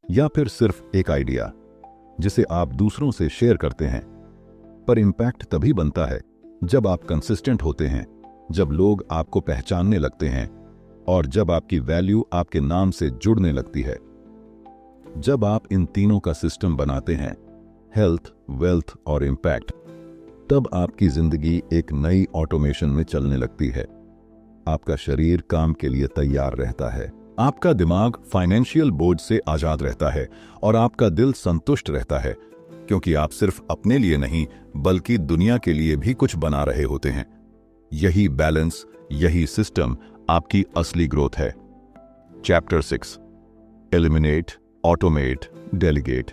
या फिर सिर्फ एक आइडिया जिसे आप दूसरों से शेयर करते हैं। पर इम्पैक्ट तभी बनता है जब आप कंसिस्टेंट होते हैं, जब लोग आपको पहचानने लगते हैं और जब आपकी वैल्यू आपके नाम से जुड़ने लगती है। जब आप इन तीनों का सिस्टम बनाते हैं, हेल्थ, वेल्थ और इम्पैक्ट, तब आपकी जिंदगी एक नई ऑटोमेशन में चलने लगती है। आपका शरीर काम के लिए तैयार रहता है, आपका दिमाग फाइनेंशियल बोझ से आजाद रहता है और आपका दिल संतुष्ट रहता है, क्योंकि आप सिर्फ अपने लिए नहीं बल्कि दुनिया के लिए भी कुछ बना रहे होते हैं। यही बैलेंस, यही सिस्टम आपकी असली ग्रोथ है। Chapter 6, eliminate, automate, delegate.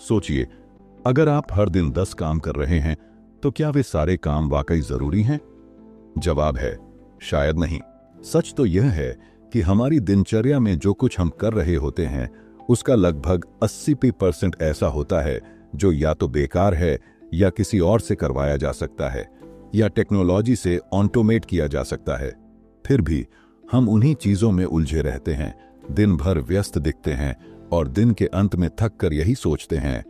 सोचिए, अगर आप हर दिन 10 काम कर रहे हैं तो क्या वे सारे काम वाकई जरूरी हैं? जवाब है शायद नहीं। सच तो यह है कि हमारी दिनचर्या में जो कुछ हम कर रहे होते हैं उसका लगभग 80% ऐसा होता है जो या तो बेकार है या किसी और से करवाया जा सकता है या टेक्नोलॉजी से ऑटोमेट किया जा सकता है। फिर भी हम उन्हीं चीजों में उलझे रहते हैं, दिन भर व्यस्त दिखते हैं और दिन के अंत में थक कर यही सोचते हैं,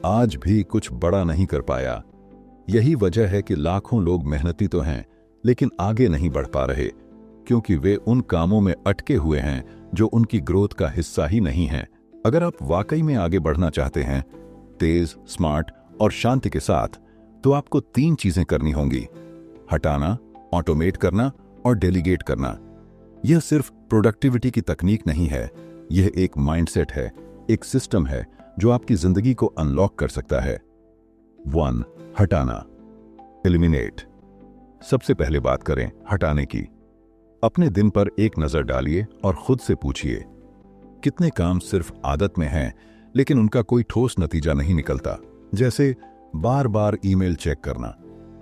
आज भी कुछ बड़ा नहीं कर पाया। यही वजह है कि लाखों लोग मेहनती तो हैं लेकिन आगे नहीं बढ़ पा रहे, क्योंकि वे उन कामों में अटके हुए हैं जो उनकी ग्रोथ का हिस्सा ही नहीं है। अगर आप वाकई में आगे बढ़ना चाहते हैं, तेज, स्मार्ट और शांति के साथ, तो आपको 3 चीजें करनी होंगी: हटाना, ऑटोमेट करना और डेलीगेट करना। यह सिर्फ प्रोडक्टिविटी की तकनीक नहीं है, यह एक माइंडसेट है, एक सिस्टम है जो आपकी जिंदगी को अनलॉक कर सकता है। 1. हटाना, एलिमिनेट। सबसे पहले बात करें हटाने की। अपने दिन पर एक नजर डालिए और खुद से पूछिए, कितने काम सिर्फ आदत में हैं लेकिन उनका कोई ठोस नतीजा नहीं निकलता। जैसे बार बार ईमेल चेक करना,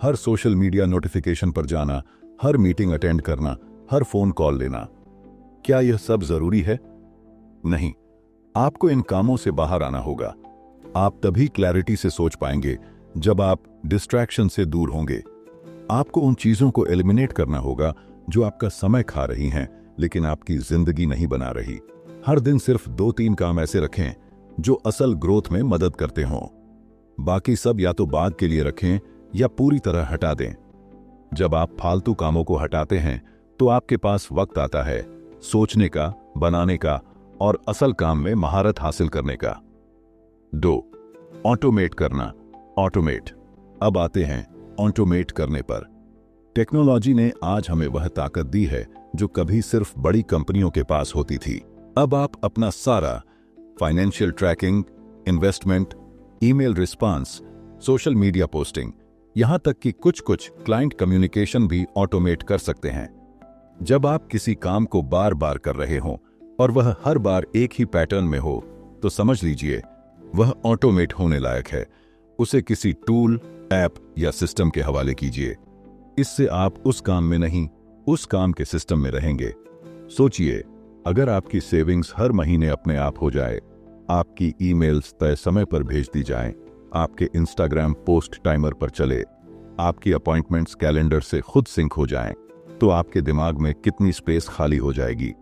हर सोशल मीडिया नोटिफिकेशन पर जाना, हर मीटिंग अटेंड करना, हर फोन कॉल लेना। क्या यह सब जरूरी है? नहीं। आपको इन कामों से बाहर आना होगा। आप तभी क्लैरिटी से सोच पाएंगे जब आप डिस्ट्रैक्शन से दूर होंगे। आपको उन चीजों को एलिमिनेट करना होगा जो आपका समय खा रही हैं लेकिन आपकी जिंदगी नहीं बना रही। हर दिन सिर्फ 2-3 काम ऐसे रखें जो असल ग्रोथ में मदद करते हों। बाकी सब या तो बाद के लिए रखें या पूरी तरह हटा दें। जब आप फालतू कामों को हटाते हैं तो आपके पास वक्त आता है सोचने का, बनाने का और असल काम में महारत हासिल करने का। 2. ऑटोमेट करना, ऑटोमेट। अब आते हैं ऑटोमेट करने पर। टेक्नोलॉजी ने आज हमें वह ताकत दी है जो कभी सिर्फ बड़ी कंपनियों के पास होती थी। अब आप अपना सारा financial tracking, investment, email response, social media posting, यहां तक कि कुछ क्लाइंट कम्युनिकेशन भी ऑटोमेट कर सकते हैं। जब आप किसी काम को बार बार कर रहे हों और वह हर बार एक ही पैटर्न में हो, तो समझ लीजिए वह ऑटोमेट होने लायक है। उसे किसी टूल, ऐप या सिस्टम के हवाले कीजिए। इससे आप उस काम में नहीं, उस काम के सिस्टम में रहेंगे। सोचिए, अगर आपकी सेविंग्स हर महीने अपने आप हो जाए, आपकी ईमेल्स तय समय पर भेज दी जाएं, आपके इंस्टाग्राम पोस्ट टाइमर पर चले, आपकी अपॉइंटमेंट्स कैलेंडर से खुद सिंक हो जाएं, तो आपके दिमाग में कितनी स्पेस खाली हो जाएगी।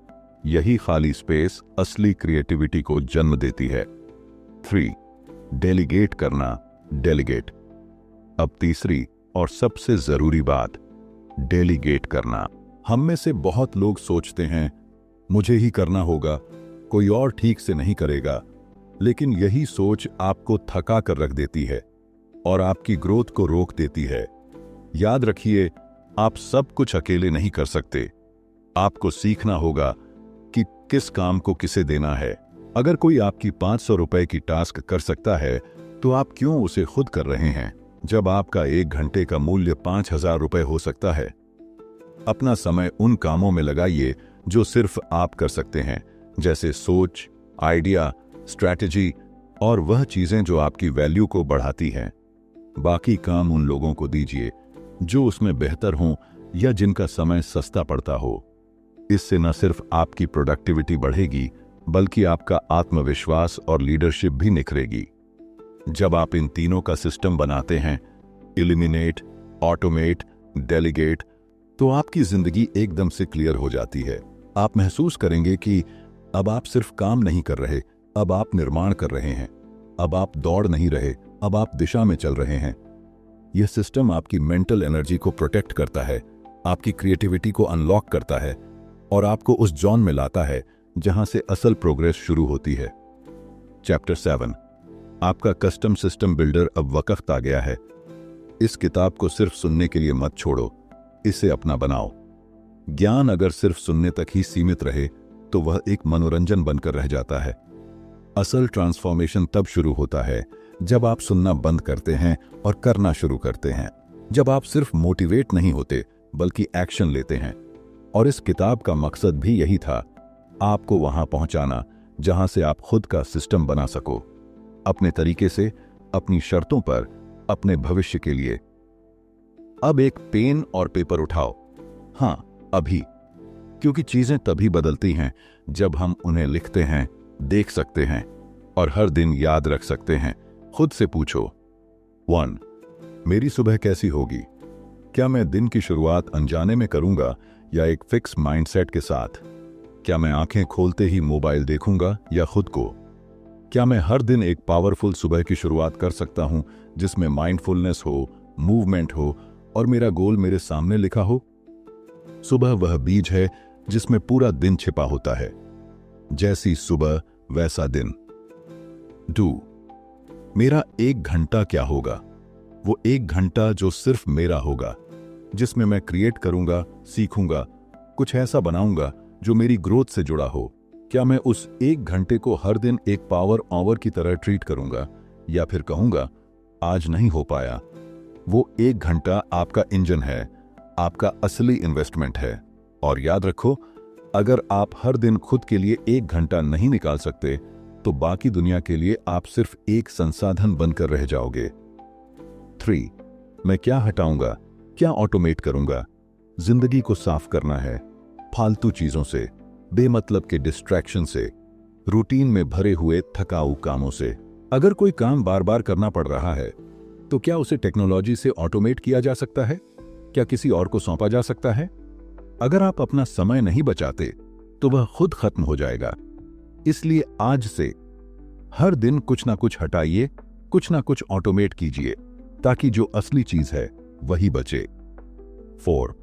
यही खाली स्पेस असली क्रिएटिविटी को जन्म देती है। 3. डेलीगेट करना, डेलीगेट। अब तीसरी और सबसे जरूरी बात, डेलीगेट करना। हम में से बहुत लोग सोचते हैं मुझे ही करना होगा, कोई और ठीक से नहीं करेगा। लेकिन यही सोच आपको थका कर रख देती है और आपकी ग्रोथ को रोक देती है। याद रखिए, आप सब कुछ अकेले नहीं कर सकते। आपको सीखना होगा कि किस काम को किसे देना है। अगर कोई आपकी 500 रुपए की टास्क कर सकता है तो आप क्यों उसे खुद कर रहे हैं, जब आपका 1 घंटे का मूल्य 5000 रुपए हो सकता है। अपना समय उन कामों में लगाइए जो सिर्फ आप कर सकते हैं, जैसे सोच, आइडिया, स्ट्रैटेजी और वह चीजें जो आपकी वैल्यू को बढ़ाती हैं। बाकी काम उन लोगों को दीजिए जो उसमें बेहतर हों या जिनका समय सस्ता पड़ता हो। इससे न सिर्फ आपकी प्रोडक्टिविटी बढ़ेगी बल्कि आपका आत्मविश्वास और लीडरशिप भी निखरेगी। जब आप इन तीनों का सिस्टम बनाते हैं, एलिमिनेट, ऑटोमेट, डेलीगेट, तो आपकी जिंदगी एकदम से क्लियर हो जाती है। आप महसूस करेंगे कि अब आप सिर्फ काम नहीं कर रहे अब आप निर्माण कर रहे हैं। अब आप दौड़ नहीं रहे, अब आप दिशा में चल रहे हैं। यह सिस्टम आपकी मेंटल एनर्जी को प्रोटेक्ट करता है, आपकी क्रिएटिविटी को अनलॉक करता है और आपको उस जोन में लाता है जहां से असल प्रोग्रेस शुरू होती है। चैप्टर 7, आपका कस्टम सिस्टम बिल्डर अब वक्त आ गया है। इस किताब को सिर्फ सुनने के लिए मत छोड़ो, इसे अपना बनाओ। ज्ञान अगर सिर्फ सुनने तक ही सीमित रहे तो वह एक मनोरंजन बनकर रह जाता है। असल ट्रांसफॉर्मेशन तब शुरू होता है जब आप सुनना बंद करते हैं और करना शुरू करते हैं। जब आप सिर्फ मोटिवेट नहीं होते बल्कि एक्शन लेते हैं। और इस किताब का मकसद भी यही था, आपको वहां पहुंचाना जहां से आप खुद का सिस्टम बना सको, अपने तरीके से, अपनी शर्तों पर, अपने भविष्य के लिए। अब एक पेन और पेपर उठाओ। हां, अभी, क्योंकि चीजें तभी बदलती हैं जब हम उन्हें लिखते हैं, देख सकते हैं और हर दिन याद रख सकते हैं। खुद से पूछो, 1, मेरी सुबह कैसी होगी? क्या मैं दिन की शुरुआत अनजाने में करूंगा या एक फिक्स माइंडसेट के साथ? क्या मैं आंखें खोलते ही मोबाइल देखूंगा या खुद को? क्या मैं हर दिन एक पावरफुल सुबह की शुरुआत कर सकता हूं जिसमें माइंडफुलनेस हो, मूवमेंट हो और मेरा गोल मेरे सामने लिखा हो? सुबह वह बीज है जिसमें पूरा दिन छिपा होता है। जैसी सुबह वैसा दिन। 2, मेरा 1 घंटा क्या होगा? वो 1 घंटा जो सिर्फ मेरा होगा, जिसमें मैं क्रिएट करूंगा, सीखूंगा, कुछ ऐसा बनाऊंगा जो मेरी ग्रोथ से जुड़ा हो। क्या मैं उस 1 घंटे को हर दिन एक पावर ऑवर की तरह ट्रीट करूंगा या फिर कहूंगा आज नहीं हो पाया? वो 1 घंटा आपका इंजन है, आपका असली इन्वेस्टमेंट है। और याद रखो, अगर आप हर दिन खुद के लिए 1 घंटा नहीं निकाल सकते तो बाकी दुनिया के लिए आप सिर्फ एक संसाधन बनकर रह जाओगे। 3, मैं क्या हटाऊंगा, क्या ऑटोमेट करूंगा? जिंदगी को साफ करना है, फालतू चीजों से, बेमतलब के डिस्ट्रैक्शन से, रूटीन में भरे हुए थकाऊ कामों से। अगर कोई काम बार बार करना पड़ रहा है तो क्या उसे टेक्नोलॉजी से ऑटोमेट किया जा सकता है? क्या किसी और को सौंपा जा सकता है? अगर आप अपना समय नहीं बचाते तो वह खुद खत्म हो जाएगा। इसलिए आज से हर दिन कुछ ना कुछ हटाइए, कुछ ना कुछ ऑटोमेट कीजिए ताकि जो असली चीज है वही बचे। 4,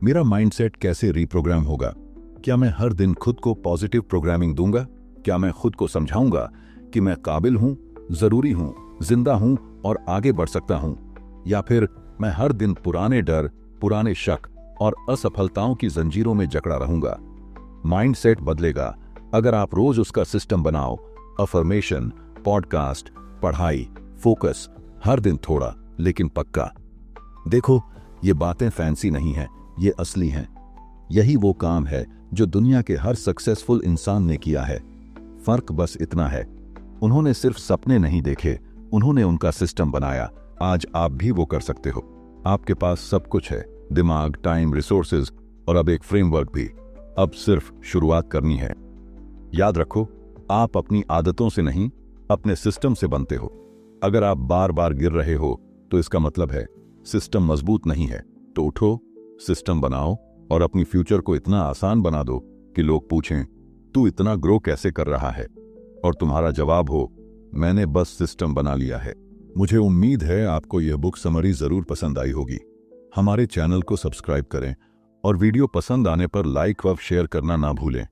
मेरा माइंडसेट कैसे रीप्रोग्राम होगा? क्या मैं हर दिन खुद को पॉजिटिव प्रोग्रामिंग दूंगा? क्या मैं खुद को समझाऊंगा कि मैं काबिल हूं, जरूरी हूं, जिंदा हूं और आगे बढ़ सकता हूं? या फिर मैं हर दिन पुराने डर, पुराने शक और असफलताओं की जंजीरों में जकड़ा रहूंगा? माइंडसेट बदलेगा अगर आप रोज उसका सिस्टम बनाओ। अफर्मेशन, पॉडकास्ट, पढ़ाई, फोकस, हर दिन थोड़ा लेकिन पक्का। देखो, ये बातें फैंसी नहीं हैं, ये असली हैं। यही वो काम है जो दुनिया के हर सक्सेसफुल इंसान ने किया है। फर्क बस इतना है, उन्होंने सिर्फ सपने नहीं देखे, उन्होंने उनका सिस्टम बनाया। आज आप भी वो कर सकते हो। आपके पास सब कुछ है, दिमाग, टाइम, रिसोर्सेज और अब एक फ्रेमवर्क भी। अब सिर्फ शुरुआत करनी है। याद रखो, आप अपनी आदतों से नहीं, अपने सिस्टम से बनते हो। अगर आप बार बार गिर रहे हो तो इसका मतलब है सिस्टम मजबूत नहीं है। तो उठो, सिस्टम बनाओ और अपनी फ्यूचर को इतना आसान बना दो कि लोग पूछें, तू इतना ग्रो कैसे कर रहा है? और तुम्हारा जवाब हो, मैंने बस सिस्टम बना लिया है। मुझे उम्मीद है आपको यह बुक समरी जरूर पसंद आई होगी। हमारे चैनल को सब्सक्राइब करें और वीडियो पसंद आने पर लाइक व शेयर करना ना भूलें।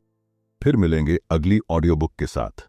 फिर मिलेंगे अगली ऑडियो बुक के साथ।